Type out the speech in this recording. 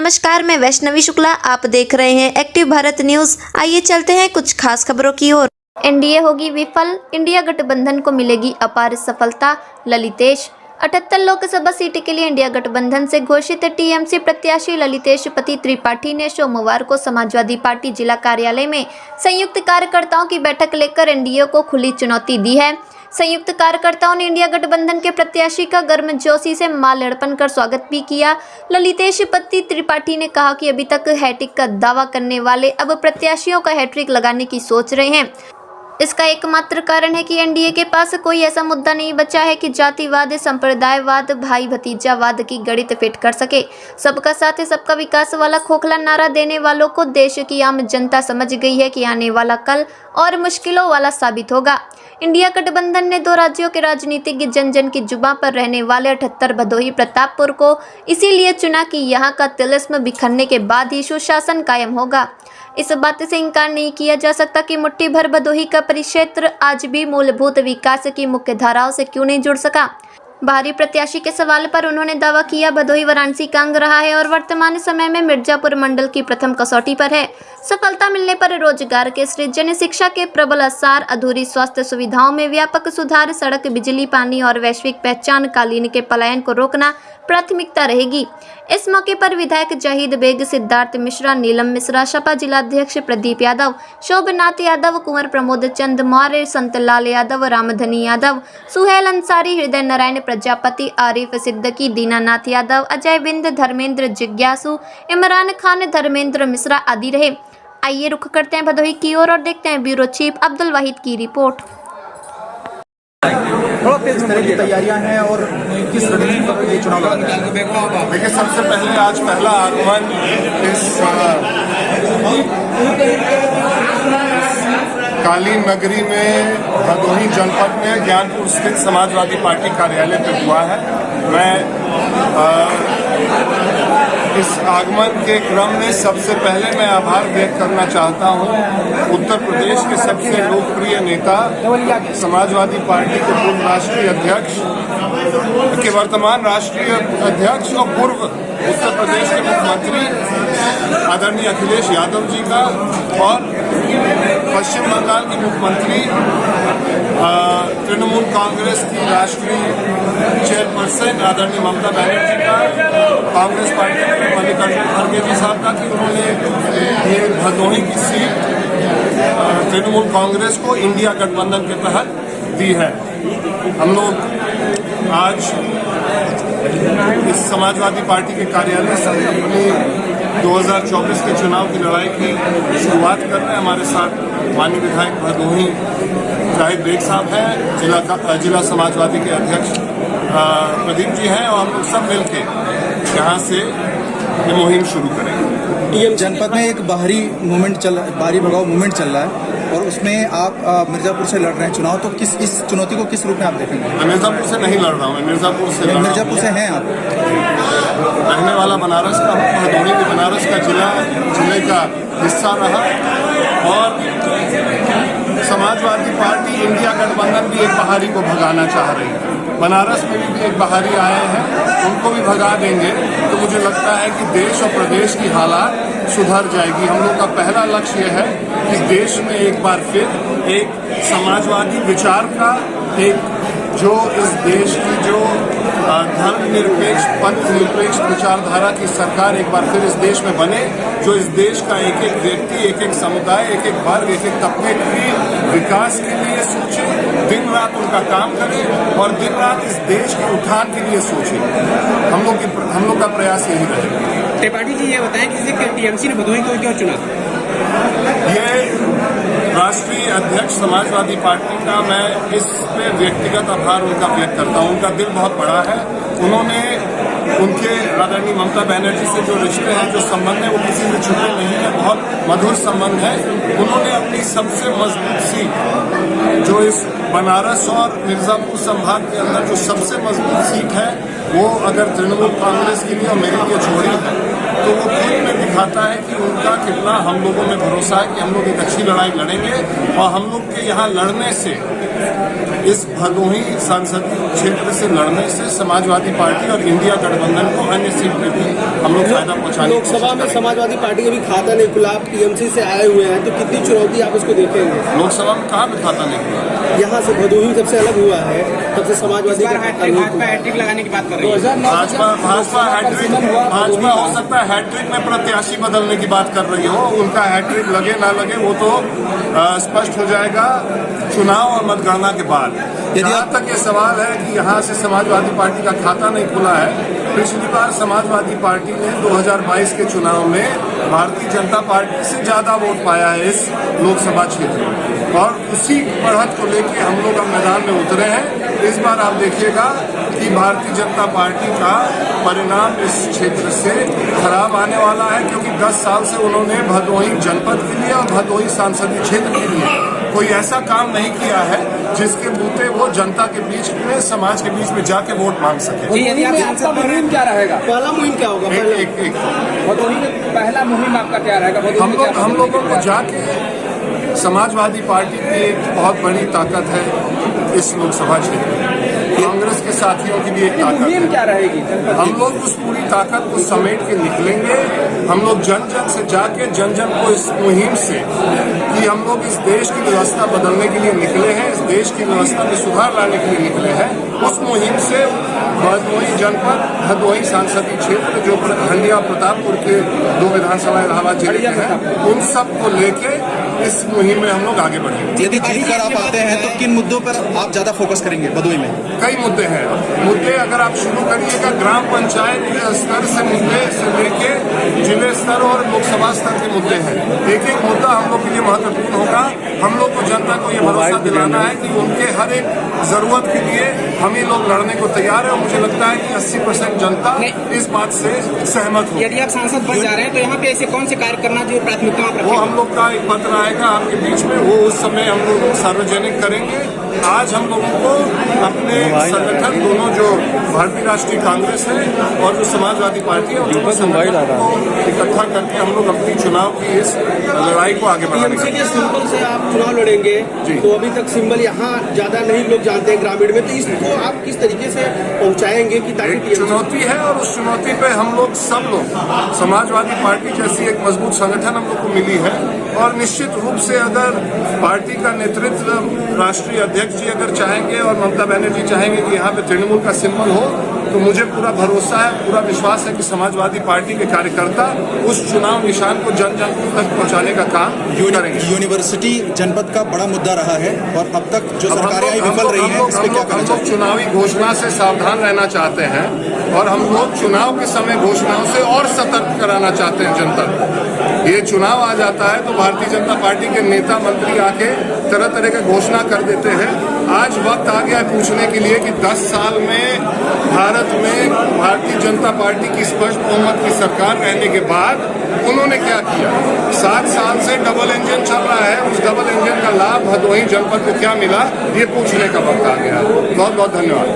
नमस्कार, मैं वैष्णवी शुक्ला। आप देख रहे हैं एक्टिव भारत न्यूज। आइए चलते हैं कुछ खास खबरों की ओर। एनडीए होगी विफल, इंडिया गठबंधन को मिलेगी अपार सफलता। ललितेश 78 लोकसभा सीट के लिए इंडिया गठबंधन से घोषित टीएमसी प्रत्याशी ललितेश पति त्रिपाठी ने सोमवार को समाजवादी पार्टी जिला कार्यालय में संयुक्त कार्यकर्ताओं की बैठक लेकर एनडीए को खुली चुनौती दी है। संयुक्त कार्यकर्ताओं ने इंडिया गठबंधन के प्रत्याशी का गर्मजोशी से माल अर्पण कर स्वागत भी किया। ललितेश पति त्रिपाठी ने कहा कि अभी तक हैट्रिक का दावा करने वाले अब प्रत्याशियों का हैट्रिक लगाने की सोच रहे हैं। इसका एकमात्र कारण है कि एनडीए के पास कोई ऐसा मुद्दा नहीं बचा है कि जातिवाद, संप्रदायवाद, भाई भतीजावाद की गणित फिट कर सके। सबका साथ सबका विकास वाला खोखला नारा देने वालों को देश की आम जनता समझ गई है कि आने वाला कल और मुश्किलों वाला साबित होगा। इंडिया गठबंधन ने 2 राज्यों के राजनीतिक जन जन की जुबां पर रहने वाले 78 भदोही प्रतापपुर को इसीलिए चुना कि यहाँ का तिलिस्म बिखरने के बाद ही सुशासन कायम होगा। इस बात से इनकार नहीं किया जा सकता कि मुट्ठी भर भदोही का परिक्षेत्र आज भी मूलभूत विकास की मुख्य धाराओं से क्यों नहीं जुड़ सका। बाहरी प्रत्याशी के सवाल पर उन्होंने दावा किया, भदोही वाराणसी का अंग रहा है और वर्तमान समय में मिर्जापुर मंडल की प्रथम कसौटी पर है। सफलता मिलने पर रोजगार के सृजन, शिक्षा के प्रबल असर, अधूरी स्वास्थ्य सुविधाओं में व्यापक सुधार, सड़क, बिजली, पानी और वैश्विक पहचान कालीन के पलायन को रोकना प्राथमिकता रहेगी। इस मौके पर विधायक जाहिद बेग, सिद्धार्थ मिश्रा, नीलम मिश्रा, सपा जिलाध्यक्ष प्रदीप यादव, शोभनाथ यादव, कुंवर प्रमोद चंद मौर्य, संतलाल यादव, रामधनी यादव, सुहेल अंसारी, हृदय नारायण प्रजापति, आरिफ सिद्दकी, दीनानाथ यादव, अजय बिंद, धर्मेंद्र जिज्ञासु, इमरान खान, धर्मेंद्र मिश्रा आदि रहे। आइए रुख करते हैं भदोही की ओर और देखते हैं ब्यूरो चीफ अब्दुल वाहिद की रिपोर्ट। किस तरह की तैयारियां हैं और किस रणनीति पर ये चुनाव लड़ रहा है? देखिए, सबसे पहले आज पहला आगमन इस कालीन नगरी में भदोही जनपद में ज्ञानपुर स्थित समाजवादी पार्टी कार्यालय पे हुआ है। मैं इस आगमन के क्रम में सबसे पहले मैं आभार व्यक्त करना चाहता हूं उत्तर प्रदेश के सबसे लोकप्रिय नेता, समाजवादी पार्टी के पूर्व राष्ट्रीय अध्यक्ष, के वर्तमान राष्ट्रीय अध्यक्ष और पूर्व उत्तर प्रदेश के मुख्यमंत्री आदरणीय अखिलेश यादव जी का, और पश्चिम बंगाल की मुख्यमंत्री तृणमूल कांग्रेस की राष्ट्रीय चेयरपर्सन आदरणीय ममता बनर्जी का, कांग्रेस पार्टी के मल्लिकार्जुन खड़गे जी साहब का कि उन्होंने ये भदोही की सीट तृणमूल कांग्रेस को इंडिया गठबंधन के तहत दी है। हम लोग आज इस समाजवादी पार्टी के कार्यालय से अपनी 2024 के चुनाव की लड़ाई की शुरुआत कर रहे हैं। हमारे साथ माननीय विधायक भदोही जाहिद बेग साहब हैं, जिला समाजवादी के अध्यक्ष प्रदीप जी हैं, और हम लोग सब मिलके यहाँ से ये मुहिम शुरू करेंगे। जनपद में एक बाहरी भगाओ मूवमेंट चल रहा है और उसमें आप मिर्जापुर से लड़ रहे हैं चुनाव, तो इस चुनौती को किस रूप में आप देखेंगे? मैं मिर्जापुर से नहीं लड़ रहा हूँ, मैं मिर्जापुर से हैं आप? रहने वाला बनारस का हूँ। भदोही भी बनारस का जिले का हिस्सा रहा, और समाजवादी पार्टी इंडिया गठबंधन भी एक बाहरी को भगाना चाह रही है। बनारस में भी एक बाहरी आए हैं, उनको भी भगा देंगे तो मुझे लगता है कि देश और प्रदेश की हालात सुधर जाएगी। हम लोग का पहला लक्ष्य यह है कि देश में एक बार फिर एक समाजवादी विचार का, एक जो इस देश की जो धर्मनिरपेक्ष, पंथ निरपेक्ष विचारधारा की सरकार एक बार फिर इस देश में बने, जो इस देश का एक एक व्यक्ति, एक एक समुदाय, एक एक वर्ग, एक एक तबके के विकास के लिए सोचे, दिन रात उनका काम करे और दिन रात इस देश के उत्थान के लिए सोचे। हम लोग का प्रयास यही रहेगा। त्रिपाठी जी, ये बताएं कि टीएमसी ने भदोही को क्यों चुना? ये राष्ट्रीय अध्यक्ष समाजवादी पार्टी का मैं इस पे व्यक्तिगत आभार उनका व्यक्त करता हूं। उनका दिल बहुत बड़ा है। उन्होंने उनके आदरणीय ममता बनर्जी से जो रिश्ते हैं, जो संबंध है, वो किसी से छुपे नहीं है, बहुत मधुर संबंध है। उन्होंने अपनी सबसे मजबूत सीट, जो इस बनारस और मिर्जापुर संभाग के अंदर जो सबसे मजबूत सीट है, वो अगर तृणमूल कांग्रेस के लिए और मेरे लिए छोड़ी है तो वो खुद में दिखाता है कि उनका कितना हम लोगों में भरोसा है कि हम लोग एक अच्छी लड़ाई लड़ेंगे और हम लोग के यहाँ लड़ने से, इस भदोही संसदीय क्षेत्र से लड़ने से समाजवादी पार्टी और इंडिया गठबंधन को अन्य सीट में भी हम लोग फायदा पहुंचाने की कोशिश लोकसभा में करेंगे। समाजवादी पार्टी का भी खाता नहीं खुला, आप टीएमसी से आए हुए हैं, तो कितनी चुनौती आप इसको देखेंगे? लोकसभा में कहाँ पे खाता नहीं खुला? यहाँ से भदोही सबसे अलग हुआ है, सबसे समाजवादी इस बार भाजपा हैट्रिक लगाने की बात कर रही है। भाजपा हो सकता है हैट्रिक में प्रत्याशी बदलने की बात कर रही हो, उनका हैट्रिक लगे ना लगे वो तो स्पष्ट हो जाएगा चुनाव और मतगणना के बाद। जहाँ तक ये सवाल है कि यहाँ से समाजवादी पार्टी का खाता नहीं खुला है, पिछली बार समाजवादी पार्टी ने 2022 के चुनाव में भारतीय जनता पार्टी से ज्यादा वोट पाया है इस लोकसभा क्षेत्र में, और उसी बढ़त को लेकर हम लोग अब मैदान में उतरे हैं। इस बार आप देखिएगा कि भारतीय जनता पार्टी का परिणाम इस क्षेत्र से खराब आने वाला है, क्योंकि 10 साल से उन्होंने भदोही जनपद के लिए और भदोही संसदीय क्षेत्र के लिए कोई ऐसा काम नहीं किया है जिसके बूते वो जनता के बीच में, समाज के बीच में जाके वोट मांग सके। यदि आप सांसद बन रहे हैं, क्या रहेगा? पहला मुहिम क्या होगा? भदोही में पहला मुहिम आपका क्या रहेगा? हम लोगों को जाके समाजवादी पार्टी की एक बहुत बड़ी ताकत है इस लोकसभा क्षेत्र में, कांग्रेस के साथियों की भी एक ताकत मुहिम क्या रहेगी? हम लोग उस पूरी ताकत को समेट के निकलेंगे। हम लोग जन जन से जाके जन जन को इस मुहिम से, कि हम लोग इस देश की व्यवस्था बदलने के लिए निकले हैं, इस देश की व्यवस्था में सुधार लाने के लिए निकले हैं, उस मुहिम से भदोही जनपद, भदोही सांसदीय क्षेत्र जो हंडिया प्रतापपुर के 2 विधानसभा इलाहाबाद जिले के हैं, उन सब को लेके इस मुहिम में हम लोग आगे बढ़ेंगे। यदि जीत कर आप आते हैं तो किन मुद्दों पर आप ज्यादा फोकस करेंगे भदोही में? कई मुद्दे हैं। मुद्दे अगर आप शुरू करिएगा ग्राम पंचायत स्तर से मुद्दे से लेके जिले स्तर और लोकसभा स्तर के मुद्दे हैं। एक एक मुद्दा हम लोग के लिए महत्वपूर्ण होगा। हम लोग को जनता को ये भरोसा दिलाना है कि उनके हर एक जरूरत के लिए हम ही लोग लड़ने को तैयार है, और मुझे लगता है कि 80% जनता इस बात से सहमत हो। यदि आप सांसद बन जा रहे हैं तो यहाँ पे ऐसे कौन से कार्य करना जो प्राथमिकता में वो हम लोग का एक पत्र आएगा आपके बीच में, वो उस समय हम लोग सार्वजनिक करेंगे। आज हम लोगों को अपने संगठन दोनों, जो भारतीय राष्ट्रीय कांग्रेस है और जो समाजवादी पार्टी है, उनको संगठन को इकट्ठा करके हम लोग अपनी चुनाव की इस लड़ाई को आगे बढ़ाएंगे। टीएमसी के सिंबल से आप चुनाव लड़ेंगे, तो अभी तक सिंबल यहाँ ज्यादा नहीं लोग जानते हैं ग्रामीण में, तो इसको आप किस तरीके से पहुँचाएंगे कि ताकि एक चुनौती है, और उस चुनौती पे हम लोग सब लोग, समाजवादी पार्टी जैसी एक मजबूत संगठन हम लोग को मिली है, और निश्चित रूप से अगर पार्टी का नेतृत्व, राष्ट्रीय अध्यक्ष जी अगर चाहेंगे और ममता बनर्जी चाहेंगे कि यहाँ पे तृणमूल का सिंबल हो, तो मुझे पूरा भरोसा है, पूरा विश्वास है कि समाजवादी पार्टी के कार्यकर्ता उस चुनाव निशान को जन जन तक पहुँचाने का काम करेंगे। यूनिवर्सिटी जनपद का बड़ा मुद्दा रहा है और अब तक जो सरकारें आई विफल रही हैं, इस पे क्या कहना हम लोग चाहिए? चुनावी घोषणा से सावधान रहना चाहते हैं, और हम लोग चुनाव के समय घोषणाओं से और सतर्क कराना चाहते हैं जनता को। ये चुनाव आ जाता है तो भारतीय जनता पार्टी के नेता मंत्री आके तरह तरह के घोषणा कर देते हैं। आज वक्त आ गया पूछने के लिए कि 10 साल में भारत में भारतीय जनता पार्टी की स्पष्ट बहुमत की सरकार रहने के बाद उन्होंने क्या किया। 7 साल से डबल इंजन चल रहा है, उस डबल इंजन का लाभ भदोही जनपद को क्या मिला, ये पूछने का वक्त आ गया। बहुत बहुत धन्यवाद।